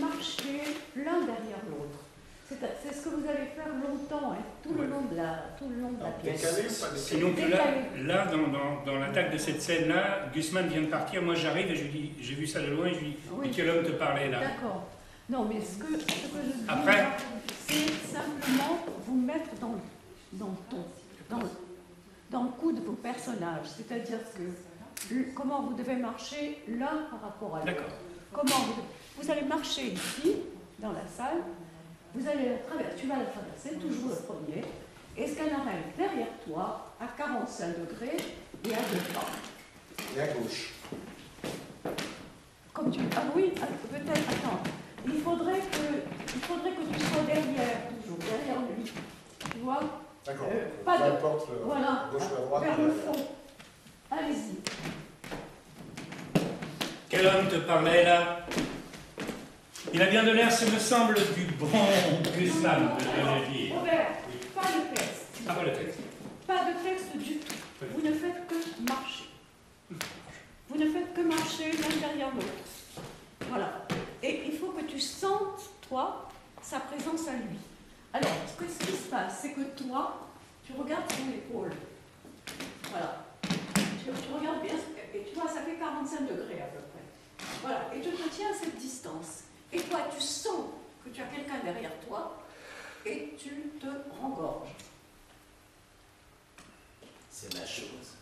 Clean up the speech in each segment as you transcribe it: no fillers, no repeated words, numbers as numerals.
marcher l'un derrière l'autre. C'est ce que vous allez faire longtemps, hein, tout le long de la pièce. Et donc là dans l'attaque de cette scène-là, Gusman vient de partir, moi j'arrive et je lui dis, j'ai vu ça de loin, et je lui dis, mais quel homme te parlait là? D'accord. Non, mais ce que je dis, après, c'est simplement vous mettre dans le coup de vos personnages. C'est-à-dire que comment vous devez marcher l'un par rapport à l'autre. D'accord. Comment vous allez marcher ici, dans la salle, tu vas la traverser, toujours le premier, et ce qu'elle arrive derrière toi, à 45 degrés et à 2 pas. Et à gauche. Comme tu... Ah oui, peut-être, attends. Il faudrait que tu sois derrière, toujours, derrière lui. Tu vois? D'accord. Pas peu de... importe Voilà, gauche ou à droite. vers le fond. Allez-y. quel homme te parlait là? Il a bien de l'air, ce me semble, du bon Gusman de Donneville. Robert, pas de texte. Ah, pas le texte. Pas de texte du tout. Vous ne faites que marcher. Vous ne faites que marcher l'un derrière l'autre. Voilà. Et il faut que tu sentes, toi, sa présence à lui. Alors, ce qui se passe, c'est que toi, tu regardes son épaule. Voilà. Tu regardes bien, et tu vois, ça fait 45 degrés à peu près. Voilà. Et tu te tiens à cette distance. Et toi, tu sens que tu as quelqu'un derrière toi, et tu te rengorges. C'est ma chose.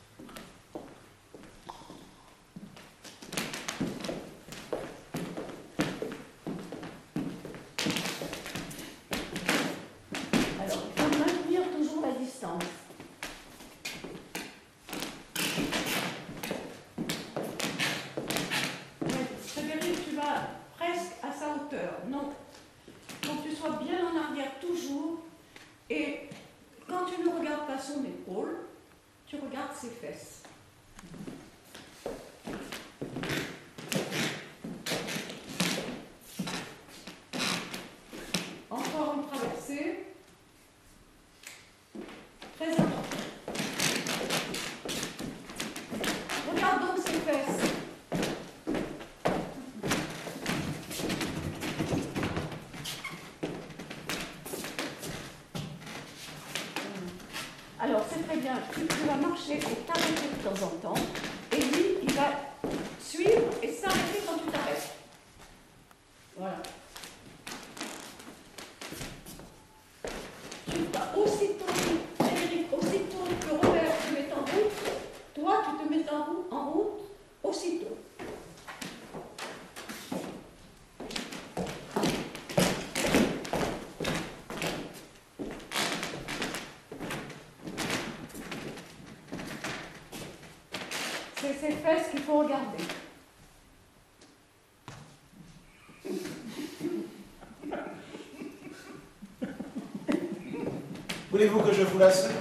Alors, il faut maintenir toujours la distance. Frédéric, tu vas presque à sa hauteur. Non. Quand tu sois bien en arrière toujours, et quand tu ne regardes pas son épaule, tu regardes ses fesses. Encore une traversée. Très important. Regarde donc ses fesses. Alors, c'est très bien. Tu vas marcher et t'arrêter de temps en temps. Et lui, il va suivre et s'arrêter quand tu t'arrêtes. Voilà. Tu vas aussitôt, Frédéric, aussitôt que Robert te met en route, toi, tu te mets en route aussitôt. C'est ces fesses qu'il faut regarder. Voulez-vous que je vous la secoue?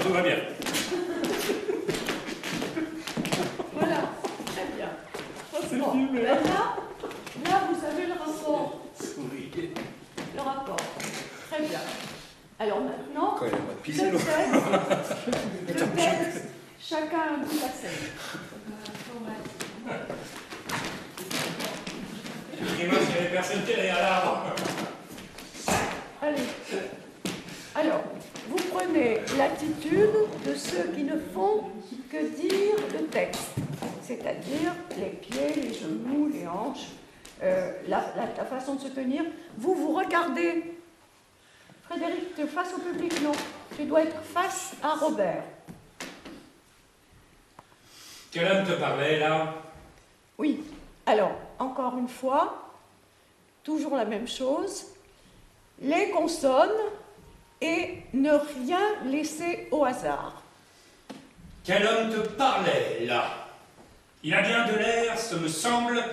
Tout va bien. Voilà, très bien. Bon, là, vous avez le rapport. Le rapport. Très bien. Alors maintenant, Quand il a pas de piscine. le texte, chacun a un bout de la scène. Dis-moi s'il y avait personne qui est derrière l'arbre. Allez. Alors, vous prenez l'attitude de ceux qui ne font que dire le texte, c'est-à-dire les pieds, les genoux, les hanches, la façon de se tenir. Vous regardez. Frédéric, tu es face au public, non. Tu dois être face à Robert. Quel homme te parlait là? Oui. Alors, encore une fois, toujours la même chose. Les consonnes et ne rien laisser au hasard. Quel homme te parlait là? Il a bien de l'air, ce me semble,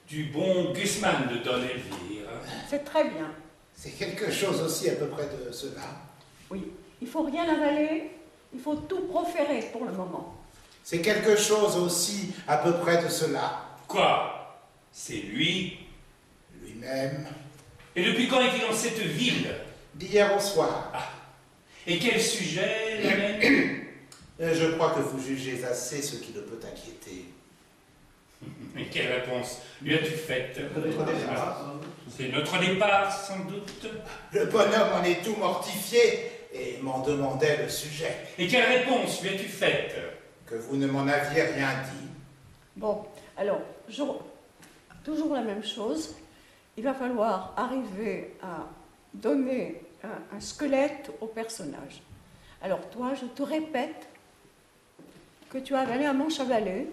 du bon Gusman de Donneville. C'est très bien. C'est quelque chose aussi à peu près de cela. Oui. Il ne faut rien avaler, il faut tout proférer pour le moment. C'est quelque chose aussi à peu près de cela. Quoi? C'est lui? Lui-même. Et depuis quand est-il dans cette ville? D'hier au soir. Ah. Et quel sujet l'amène? Je crois que vous jugez assez ce qui ne peut inquiéter. Mais quelle réponse lui as-tu faite? Notre départ. C'est notre départ, sans doute. Le bonhomme en est tout mortifié et m'en demandait le sujet. Et quelle réponse lui as-tu faite? Que vous ne m'en aviez rien dit. Bon, alors, toujours la même chose. Il va falloir arriver à donner un squelette au personnage. Alors toi, je te répète que tu as avalé un manche à balai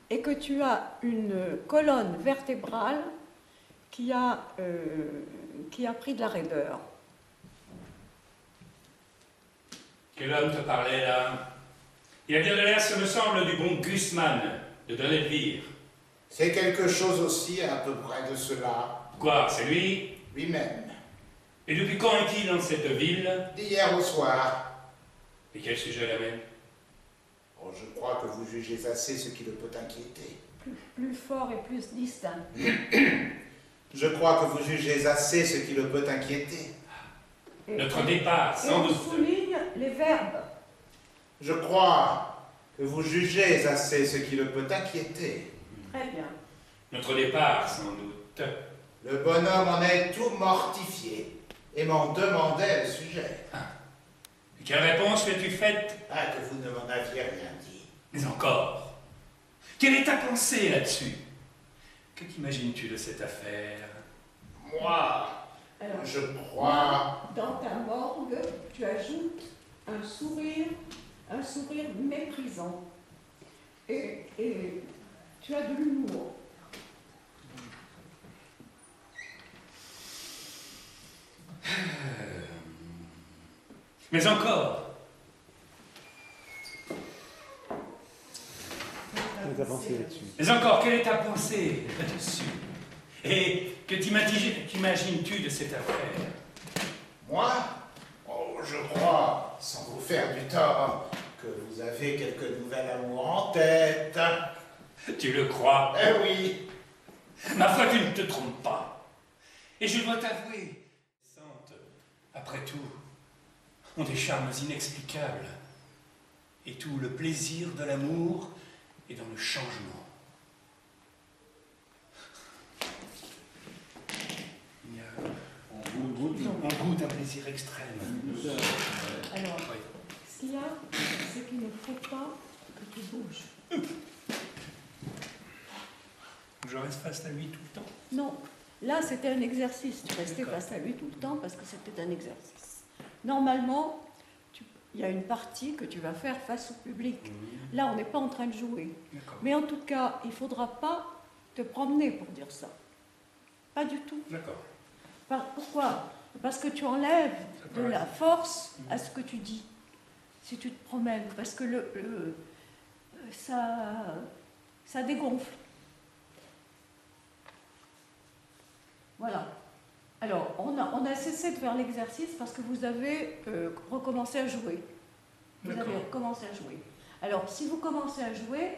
et que tu as une colonne vertébrale qui a pris de la raideur. Quel homme te parlait là? Il a bien de l'air, ce me semble, du bon Gusman de Don Elvire. C'est quelque chose aussi à peu près de cela. Quoi, c'est lui? Lui-même. Et depuis quand est-il dans cette ville? D'hier au soir. Et quel sujet l'amène? Oh, je crois que vous jugez assez ce qui le peut inquiéter. Plus fort et plus distinct. Je crois que vous jugez assez ce qui le peut inquiéter. Notre départ, sans on doute. souligne les verbes. Je crois que vous jugez assez ce qui le peut inquiéter. Très bien. Notre départ, sans doute. Le bonhomme en est tout mortifié et m'en demandait le sujet. Et quelle réponse lui as-tu faite? Ah, que vous ne m'en aviez rien dit. Mais encore, quelle est ta pensée là-dessus? Que t'imagines-tu de cette affaire? Moi, Alors, je crois... dans ta morgue, tu ajoutes un sourire méprisant. Et tu as de l'humour. Mais encore, mais encore, quelle est ta pensée là-dessus? Et que t'imagines-tu de cette affaire? Moi? Oh, je crois, sans vous faire du tort, que vous avez quelque nouvel amour en tête. Tu le crois? Eh oui. Ma foi, tu ne te trompes pas. Et je dois t'avouer, après tout, ont des charmes inexplicables. Et tout le plaisir de l'amour est dans le changement. On goûte un plaisir extrême. Alors, Oui. ce qu'il y a, c'est qu'il ne faut pas que tu bouges. Je reste face à lui tout le temps. Non, là c'était un exercice. Tu restais D'accord. face à lui tout le temps parce que c'était un exercice. Normalement, il y a une partie que tu vas faire face au public. Là, on n'est pas en train de jouer. D'accord. Mais en tout cas, il ne faudra pas te promener pour dire ça. Pas du tout. D'accord. Pourquoi? Parce que tu enlèves de la force à ce que tu dis. Si tu te promènes. Parce que ça dégonfle. Voilà. Alors, on a cessé de faire l'exercice parce que vous avez recommencé à jouer. Vous avez D'accord. recommencé à jouer. Alors, si vous commencez à jouer,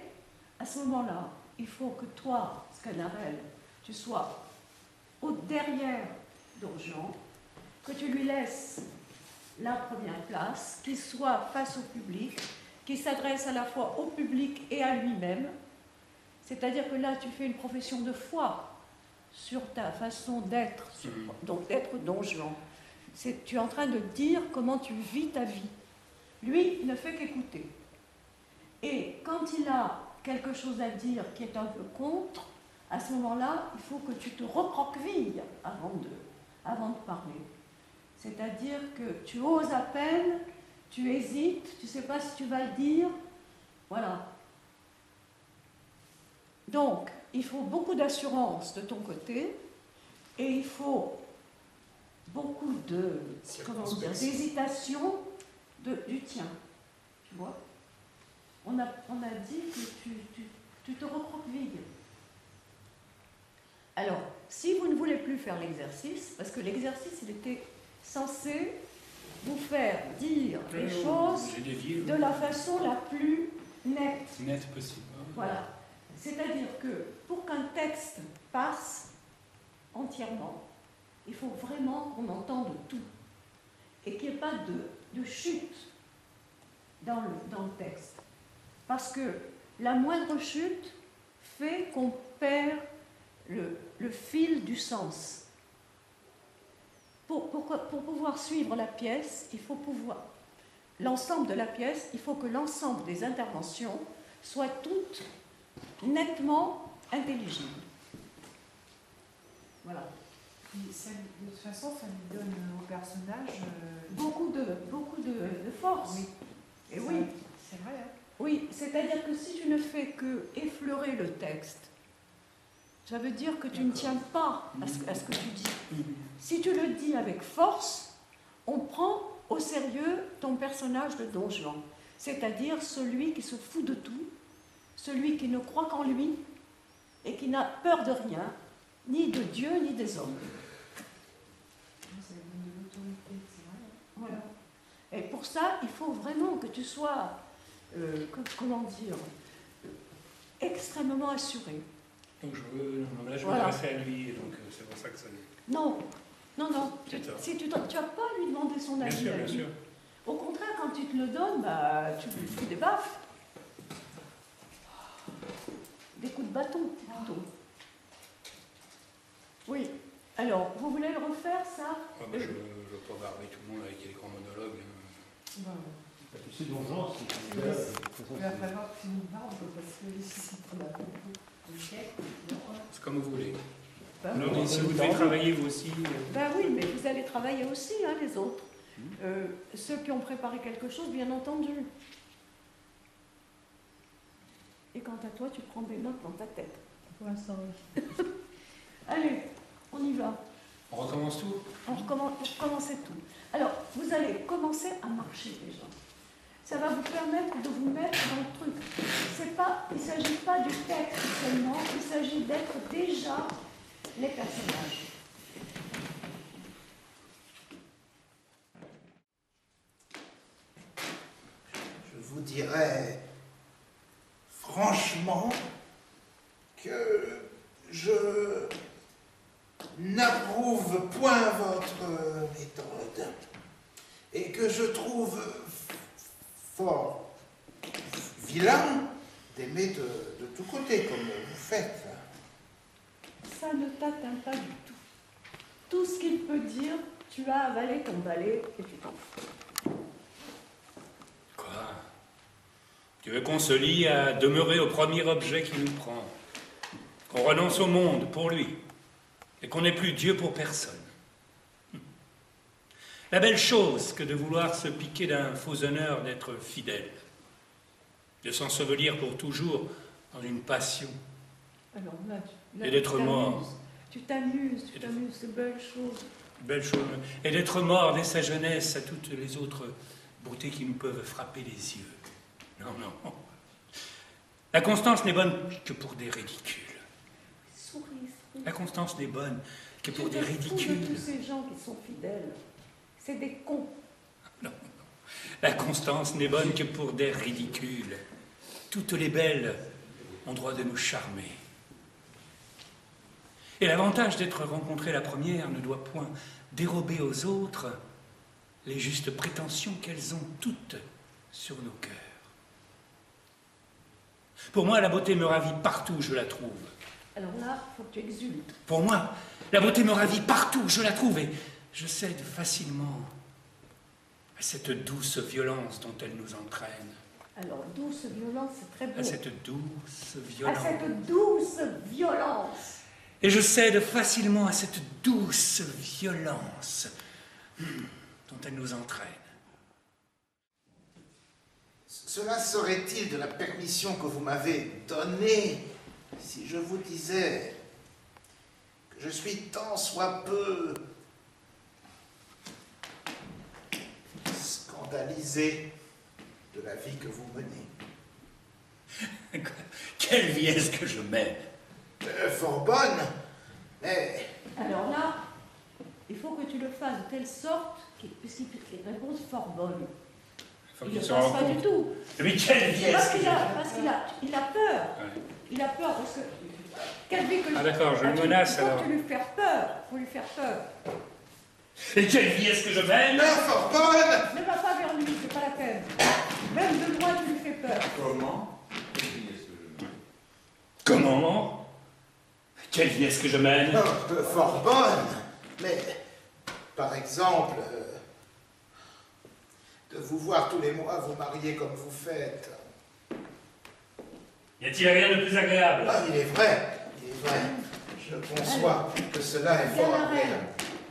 à ce moment-là, il faut que toi, Sganarelle, tu sois derrière Don Juan, que tu lui laisses la première place, qu'il soit face au public, qu'il s'adresse à la fois au public et à lui-même. C'est-à-dire que là, tu fais une profession de foi sur ta façon d'être, donc d'être Don Juan. Tu es en train de dire comment tu vis ta vie. Lui, il ne fait qu'écouter. Et quand il a quelque chose à dire qui est un peu contre, à ce moment-là, il faut que tu te recroquevilles avant de parler. C'est-à-dire que tu oses à peine, tu hésites, tu ne sais pas si tu vas le dire. Voilà. Donc, il faut beaucoup d'assurance de ton côté et il faut beaucoup d'hésitation du tien. Tu vois? On a dit que tu te recroquevilles. Alors, si vous ne voulez plus faire l'exercice, parce que l'exercice, il était censé vous faire dire les choses de la façon la plus nette. Net possible. Voilà. C'est-à-dire que pour qu'un texte passe entièrement, il faut vraiment qu'on entende tout et qu'il n'y ait pas de chute dans le texte. Parce que la moindre chute fait qu'on perd le fil du sens. Pour pouvoir suivre la pièce, il faut pouvoir... L'ensemble de la pièce, il faut que l'ensemble des interventions soient toutes nettement intelligibles. Voilà. Et ça, de toute façon, ça lui donne au personnage Beaucoup de force. Oui. Et oui, c'est vrai. Hein. oui, c'est-à-dire que si tu ne fais que effleurer le texte, ça veut dire que tu ne tiens pas à ce que tu dis. Si tu le dis avec force, on prend au sérieux ton personnage de Don Juan, c'est-à-dire celui qui se fout de tout, celui qui ne croit qu'en lui et qui n'a peur de rien, ni de Dieu ni des hommes. Ça lui donne de l'autorité, c'est vrai. Hein. Voilà. Et pour ça, il faut vraiment que tu sois, comment dire, extrêmement assuré. Donc là, je Voilà. m'adressais à lui, donc c'est pour ça que ça... Non, non, non. C'est ça. Si tu n'as pas à lui demander son Bien avis. sûr, à bien lui. sûr. Au contraire, quand tu te le donnes, bah, tu lui fous des baffes. Des coups de bâton, plutôt. Oui. Alors, vous voulez le refaire, ça? Je ne veux pas barber tout le monde avec les grands monologues. Bon, Tu sais, Don Juan, il va falloir que tu nous parles parce que ici, on a beaucoup de chèques. C'est comme vous voulez. Ben, Non, si vous devez travailler vous aussi... ben oui, mais vous allez travailler aussi, hein, les autres. Ceux qui ont préparé quelque chose, bien entendu. Et quant à toi, tu prends des notes dans ta tête. Pour l'instant, oui. Allez, on y va. On recommence tout? On recommence tout. Alors, vous allez commencer à marcher déjà. Ça va vous permettre de vous mettre dans le truc. Il ne s'agit pas du texte seulement, il s'agit d'être déjà les personnages. Je vous dirais franchement que je n'approuve point votre méthode et que je trouve fort vilain d'aimer de tous côtés comme vous faites. Ça ne t'atteint pas du tout. Tout ce qu'il peut dire, tu as avalé ton balai et tu t'en fous. Quoi? Tu veux qu'on se lie à demeurer au premier objet qui nous prend, qu'on renonce au monde pour lui, et qu'on n'ait plus Dieu pour personne. La belle chose que de vouloir se piquer d'un faux honneur d'être fidèle, de s'ensevelir pour toujours dans une passion, Alors là, et d'être mort. Tu t'amuses, c'est belle chose. Belle chose, et d'être mort dès sa jeunesse à toutes les autres beautés qui nous peuvent frapper les yeux. Non, non. La constance n'est bonne que pour des ridicules. Souris. La constance n'est bonne que pour des Tu te fous ridicules. de tous ces gens qui sont fidèles. C'est des cons. Non. La constance n'est bonne que pour des ridicules. Toutes les belles ont droit de nous charmer. Et l'avantage d'être rencontrée la première ne doit point dérober aux autres les justes prétentions qu'elles ont toutes sur nos cœurs. Pour moi, la beauté me ravit partout où je la trouve. Alors là, il faut que tu exultes. Pour moi, la beauté me ravit partout où je la trouve et je cède facilement à cette douce violence dont elle nous entraîne. Alors, douce violence, c'est très beau. À cette douce À violence. cette douce violence. Et je cède facilement à cette douce violence dont elle nous entraîne. Cela serait-il de la permission que vous m'avez donnée si je vous disais que je suis tant soit peu scandalisé de la vie que vous menez? Quelle vie est-ce que je mène? Fort bonne, mais Alors là, il faut que tu le fasses de telle sorte, puisqu'il répond fort bonne. Faut Il qu'il ne se passe rende pas compte. du tout. Mais quelle vie Parce est-ce que qu'il je a, il a peur. Ouais. Il a peur parce que... Quelle vie que Ah d'accord, je le tu- menace il faut alors. que tu lui faire peur. Il faut lui faire peur. Et quelle vie est-ce que je mène? fort bonne. Ne va pas vers lui, c'est pas la peine. Même de loin, tu lui fais peur. Comment? Comment? Quelle vie est-ce que je mène? Fort bonne, mais par exemple, de vous voir tous les mois vous marier comme vous faites. Y a-t-il rien de plus agréable? Ah, il est vrai. Je conçois que cela est fort Galarène, agréable.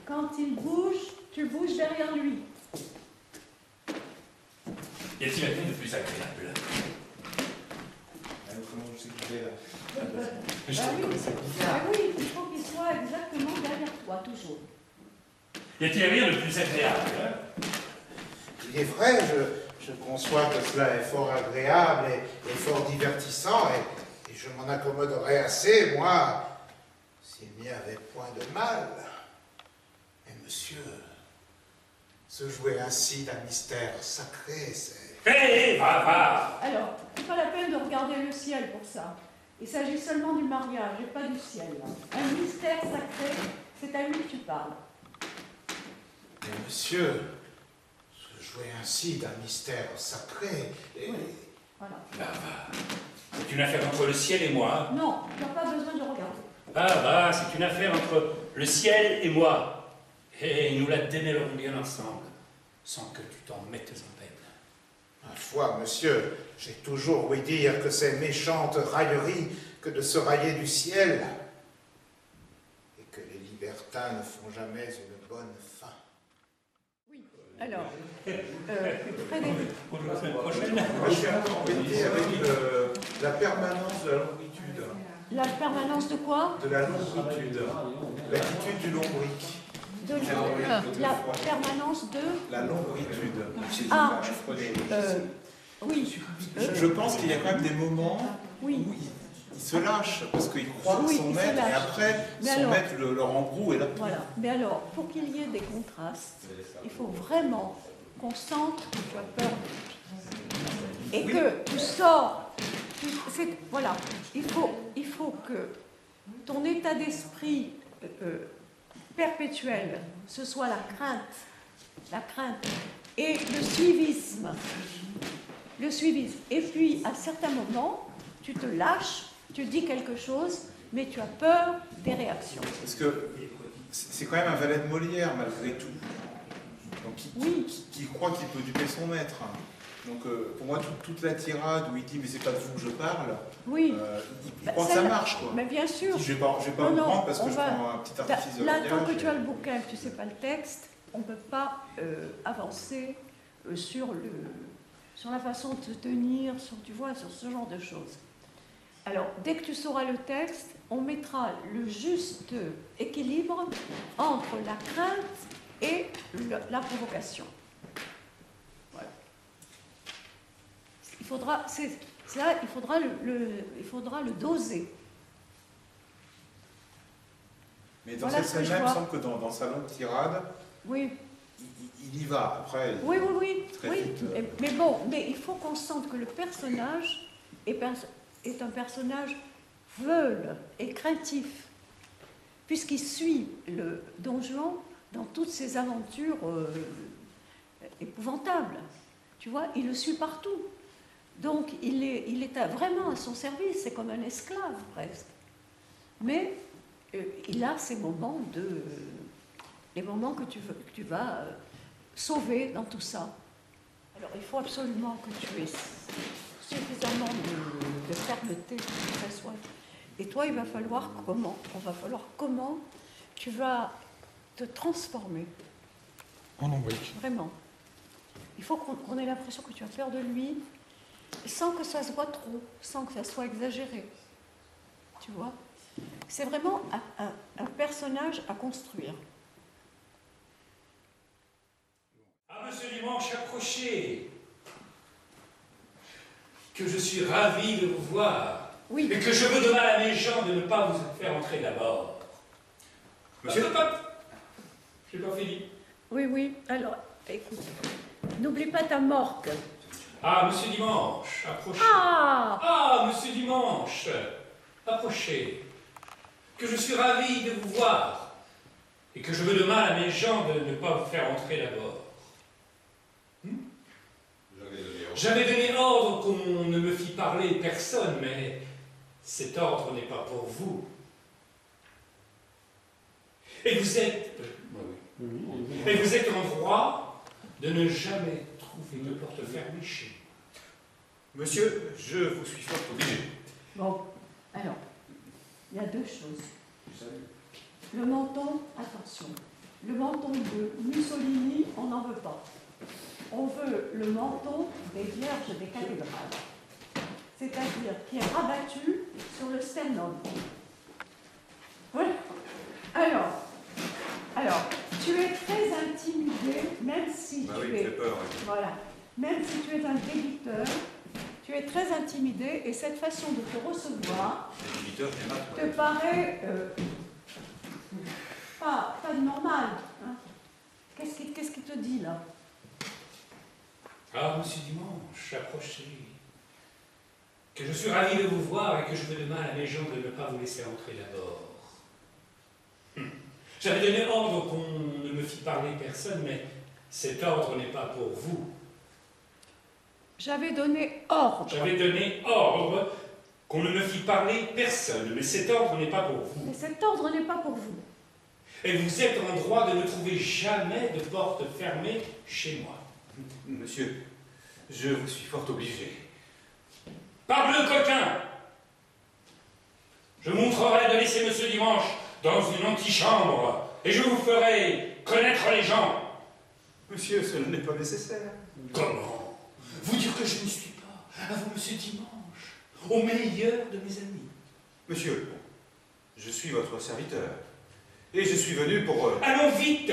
quand il bouge, tu bouges derrière lui. Y a-t-il rien de plus agréable? Comment je sais qu'il est là? Je Ah trouve oui. comme ça. Ah oui, il faut qu'il soit exactement derrière toi, toujours. Y a-t-il rien de plus agréable? Il est vrai, je conçois que cela est fort agréable et fort divertissant, et je m'en accommoderais assez, moi, s'il n'y avait point de mal. Mais monsieur, se jouer ainsi d'un mystère sacré, c'est... Hé, va! Alors, c'est pas la peine de regarder le ciel pour ça. Il s'agit seulement du mariage et pas du ciel. Un mystère sacré, c'est à lui que tu parles. Mais monsieur, se jouer ainsi d'un mystère sacré, et... Oui. Voilà. C'est une affaire entre le ciel et moi. Non, tu n'as pas besoin de regarder. C'est une affaire entre le ciel et moi. Et nous la démêlerons bien ensemble, sans que tu t'en mettes en peine. Ma foi, monsieur, j'ai toujours ouï dire que c'est méchante raillerie que de se railler du ciel, et que les libertins ne font jamais une bonne fin. Oui. Alors, Frédéric, Pour la semaine prochaine. Moi, je suis un peu embêté avec la permanence de la lombritude. la permanence de quoi? De la lombritude. L'attitude du lombric. La permanence de... La lombritude. Ah, oui. Je pense qu'il y a quand même des moments Oui. où il se lâche parce qu'il croit Oui, son il se maître, et lâche. après Mais son alors- maître le rembroue et là. Voilà. Mais alors, pour qu'il y ait des contrastes, il faut vraiment qu'on sente que tu as peur de lui. Et que tu sors. Voilà. Il faut que ton état d'esprit perpétuel, ce soit la crainte et le suivisme. Le suivisme. Et puis, à certains moments, tu te lâches, tu dis quelque chose, mais tu as peur des réactions. Parce que c'est quand même un valet de Molière malgré tout. Donc qui croit qu'il peut duper son maître. Donc pour moi toute la tirade où il dit mais c'est pas de vous que je parle, Oui. il croit que ça marche quoi. Mais bien sûr. Je vais pas vous Non, prendre parce que on je va- prends un petit artifice de Là, tant langage que tu as le bouquin, que tu ne sais pas le texte, on ne peut pas avancer sur la façon de se tenir, sur ce genre de choses. Alors, dès que tu sauras le texte, on mettra le juste équilibre entre la crainte et la provocation. Voilà. Il faudra le doser. Mais dans Voilà cette ce que je scène-là, il me vois. semble que dans sa longue tirade, Oui. il y va. Après, Oui. Très Oui. vite. Mais bon, mais il faut qu'on sente que le personnage est un personnage veule et craintif, puisqu'il suit le Don Juan dans toutes ses aventures épouvantables. Tu vois, il le suit partout. Donc, il est vraiment à son service, c'est comme un esclave presque. Mais il a ces moments les moments que tu vas sauver dans tout ça. Alors, il faut absolument que tu aies suffisamment de fermeté pour que ça soit. Et toi, il va falloir comment tu vas te transformer. en lombric. Vraiment. Il faut qu'on ait l'impression que tu as peur de lui, sans que ça se voit trop, sans que ça soit exagéré. Tu vois? C'est vraiment un personnage à construire. Ah, monsieur Dimanche, approchez. Que je suis ravi de vous voir. Oui. Et que je veux de mal à mes gens de ne pas vous faire entrer d'abord. Monsieur- J'ai pas fini. Oui. Alors, écoute, n'oublie pas ta morgue. Ah, monsieur Dimanche, approchez. Ah! Ah, monsieur Dimanche, approchez. Que je suis ravi de vous voir. Et que je veux de mal à mes gens de ne pas vous faire entrer d'abord. J'avais donné ordre qu'on ne me fît parler personne, mais cet ordre n'est pas pour vous. Et vous êtes en droit de ne jamais trouver de porte fermée chez vous. Monsieur, je vous suis fort obligé. Bon, alors, il y a deux choses. Le menton, attention, le menton de Mussolini, on n'en veut pas. On veut le menton des vierges des cathédrales, c'est-à-dire qui est rabattu sur le sternum. Voilà. Alors, tu es très intimidé, même si tu es... peur. Voilà. Même si tu es un débiteur, tu es très intimidé et cette façon de te recevoir te paraît pas normal. Hein. Qu'est-ce qu'il te dit là? Ah, monsieur Dimanche, approchez. Que je suis ravi de vous voir et que je veux demain à mes gens de ne pas vous laisser entrer d'abord. J'avais donné ordre qu'on ne me fît parler personne, mais cet ordre n'est pas pour vous. J'avais donné ordre. J'avais donné ordre qu'on ne me fît parler personne, mais cet ordre n'est pas pour vous. Mais cet ordre n'est pas pour vous. Et vous êtes en droit de ne trouver jamais de porte fermée chez moi. Monsieur, je vous suis fort obligé. Parbleu coquin! Je montrerai de laisser Monsieur Dimanche dans une antichambre et je vous ferai connaître les gens. Monsieur, cela n'est pas nécessaire. Comment? Vous dire que je ne suis pas à vous, Monsieur Dimanche, au meilleur de mes amis. Monsieur, je suis votre serviteur. Et je suis venu pour... Allons vite!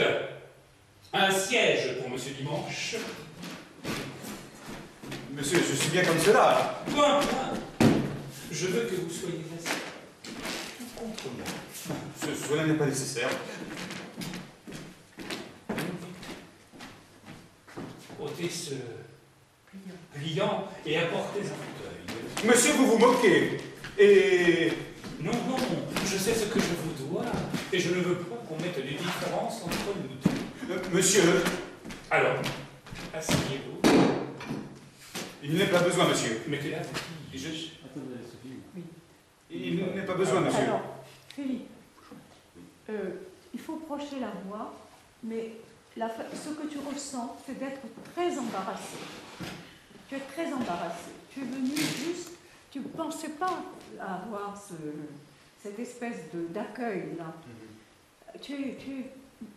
Un siège pour Monsieur Dimanche. Monsieur, je suis bien comme cela. Point. Je veux que vous soyez assis tout contre moi. Cela n'est pas nécessaire. Ôtez ce pliant et apportez un fauteuil. Monsieur, vous vous moquez. Et... Non, je sais ce que je vous dois, et je ne veux pas qu'on mette des différences entre nous deux. Monsieur... Alors, asseyez-vous. Il n'est pas besoin, monsieur. Mettez-la vous. Il n'est pas besoin, monsieur. Alors, Philippe, il faut projeter la voix, mais ce que tu ressens, c'est d'être très embarrassé. Tu es très embarrassé. Tu es venu juste, tu ne pensais pas avoir cette espèce d'accueil-là. Tu es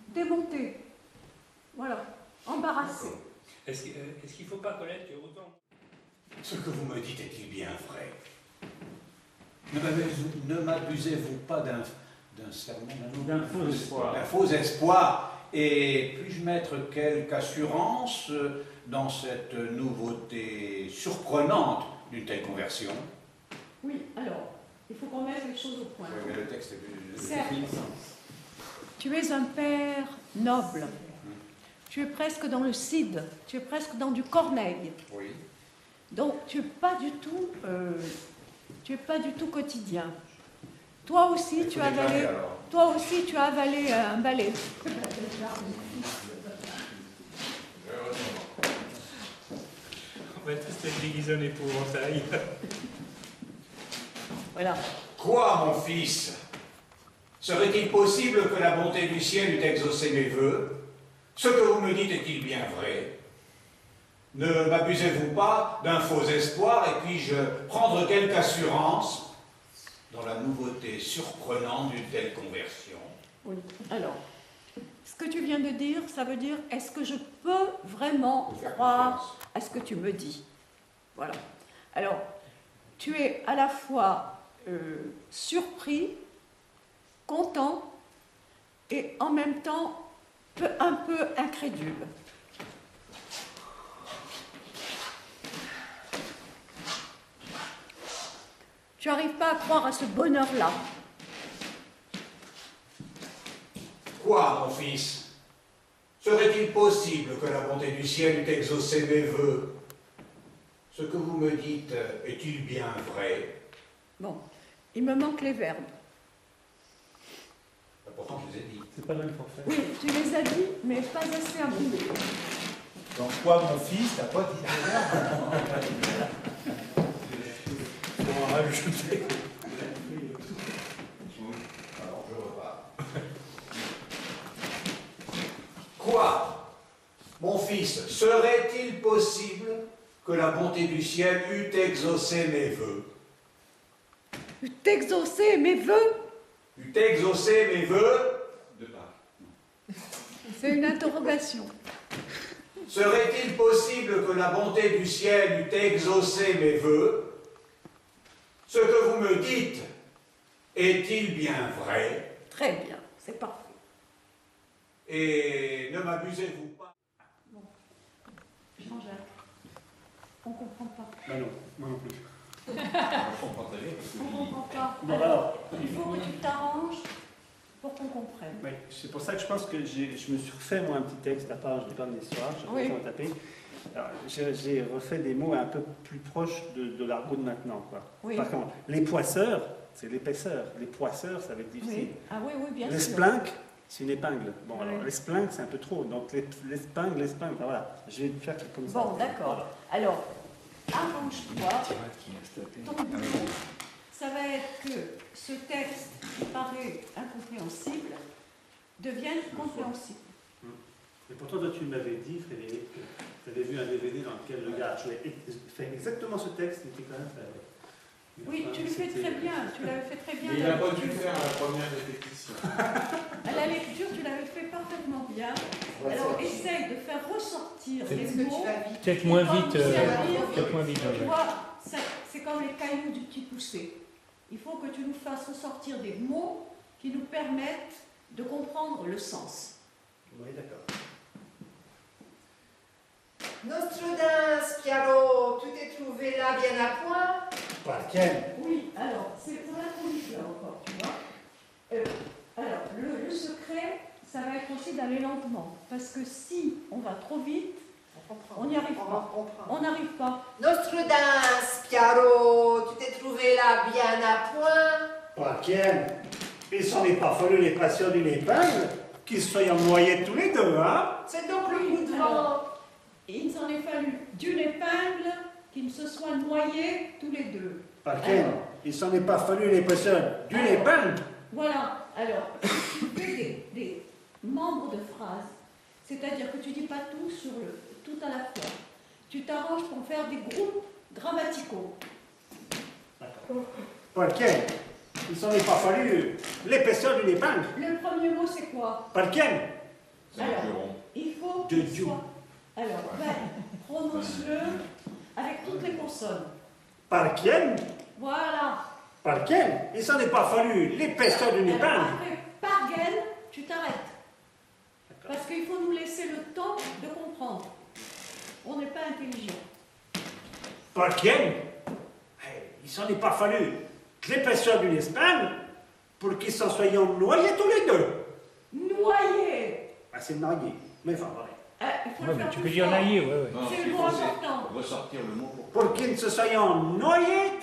démonté. Voilà, embarrassé. Est-ce qu'il ne faut pas connaître que autant... Ce que vous me dites est-il bien vrai? Ne m'abusez-vous pas d'un sermon, d'un faux espoir? D'un faux espoir. Et puis-je mettre quelque assurance dans cette nouveauté surprenante d'une telle conversion? Oui, alors, il faut qu'on mette les choses au point. Oui, mais le texte est Certes, tu es un père noble. Tu es presque dans le Cid. Tu es presque dans du Corneille. Oui. Donc, tu n'es pas du tout quotidien. Toi aussi, tu as avalé un balai. On va tous être déguisés en épouvantail. Voilà. Quoi, mon fils? Serait-il possible que la bonté du ciel eût exaucé mes vœux? Ce que vous me dites est-il bien vrai? Ne m'abusez-vous pas d'un faux espoir et puis-je prendre quelque assurance dans la nouveauté surprenante d'une telle conversion? Oui. Alors, ce que tu viens de dire, ça veut dire, est-ce que je peux vraiment croire à ce que tu me dis? Voilà. Alors, tu es à la fois surpris, content et en même temps un peu incrédule. Tu n'arrives pas à croire à ce bonheur-là. Quoi, mon fils? Serait-il possible que la bonté du ciel eût exaucé mes vœux? Ce que vous me dites est-il bien vrai? Bon, il me manque les verbes. Pourtant, je les ai dit. C'est pas le même forfait. Oui, tu les as dit, mais pas assez abondé. Donc quoi, mon fils, t'as pas dit de verbe? On va rajouter. Quoi? Mon fils, serait-il possible que la bonté du ciel eût exaucé mes vœux? T'exaucer mes vœux? Eût exaucé mes vœux? De Pâques. C'est une interrogation. Serait-il possible que la bonté du ciel eût exaucé mes vœux? Ce que vous me dites est-il bien vrai? Très bien, c'est parfait. Et ne m'abusez-vous pas? Jean-Jacques, on comprend pas. Bah non, moi non plus. Je comprends très bien. On comprend pas. Bon, Alors, alors, il faut que tu t'arranges pour qu'on comprenne. Oui, c'est pour ça que je pense que je me suis refait moi un petit texte à part, je n'ai pas de l'histoire, je Oui. vais pas taper. Alors, j'ai refait des mots un peu plus proches de l'argot de maintenant. Quoi. Oui. Par contre, les poisseurs, c'est l'épaisseur. Les poisseurs, ça va être difficile. Oui. Ah oui, oui, bien sûr. L'esplinque, c'est une épingle. Bon, Oui. alors l'esplinque, c'est un peu trop. Donc l'espingle, enfin, voilà. Je vais faire comme ça. Bon, d'accord. Alors, arrange-toi. Ton but, ça va être que ce texte qui paraît incompréhensible devienne compréhensible. Et pourtant, toi, tu m'avais dit, Frédéric, que tu avais vu un DVD dans lequel le gars jouait fait exactement ce texte, il était quand même fait. Oui, tu le fais très bien, tu l'avais fait très bien. Mais il n'a pas dû le faire à la première répétition. À la lecture, tu l'avais fait parfaitement bien. Alors, essaye de faire ressortir les Est-ce que mots. tu vas vite? Peut-être moins Comme vite, vous savez, peut-être moins vite, Tu Jean-Jacques. vois, c'est comme les cailloux du petit poussé. Il faut que tu nous fasses ressortir des mots qui nous permettent de comprendre le sens. Oui, d'accord. Nostrodin, Piaro, tu t'es trouvé là bien à point? Par quel? Oui, alors, c'est pour la conduite là encore, tu vois. Alors, le secret, ça va être aussi d'aller lentement. Parce que si on va trop vite, on n'y arrive pas. On n'arrive pas. Nostrodin, Piaro, tu t'es trouvé là bien à point? Par quel? Il s'en est pas fallu les passions d'une épingle qu'ils soient noyés tous les deux, hein? C'est donc le coup de vent. Alors, il s'en est fallu d'une épingle qu'ils se soient noyés tous les deux. Par quel? Il s'en est pas fallu les passions d'une épingle. Voilà, alors, tu fais des membres de phrases, c'est-à-dire que tu dis pas tout tout à la fois. Tu t'arranges pour faire des groupes grammaticaux. Par quel? Il s'en est pas fallu l'épaisseur d'une épingle. Le premier mot, c'est quoi? Par quel? Alors, il faut De qu'il Dieu. soit... Alors, prononce-le avec toutes les consonnes. Par quel? Voilà. Par quel? Il s'en est pas fallu l'épaisseur d'une Alors, épingle. après, par gaine, tu t'arrêtes. Parce qu'il faut nous laisser le temps de comprendre. On n'est pas intelligent. Par quel? Il s'en est pas fallu l'épaisseur d'une épingle pour qu'ils s'en soient noyés tous les deux. Noyer. Ah, c'est noyé. Mais enfin, voilà. Il faut Ouais, le mais faire tu plus peux dire fort. naïe, ouais, ouais. Non, C'est ce le qu'il mot faut, c'est important. ressortir le mot pour Pour qu'ils ne se soient noyés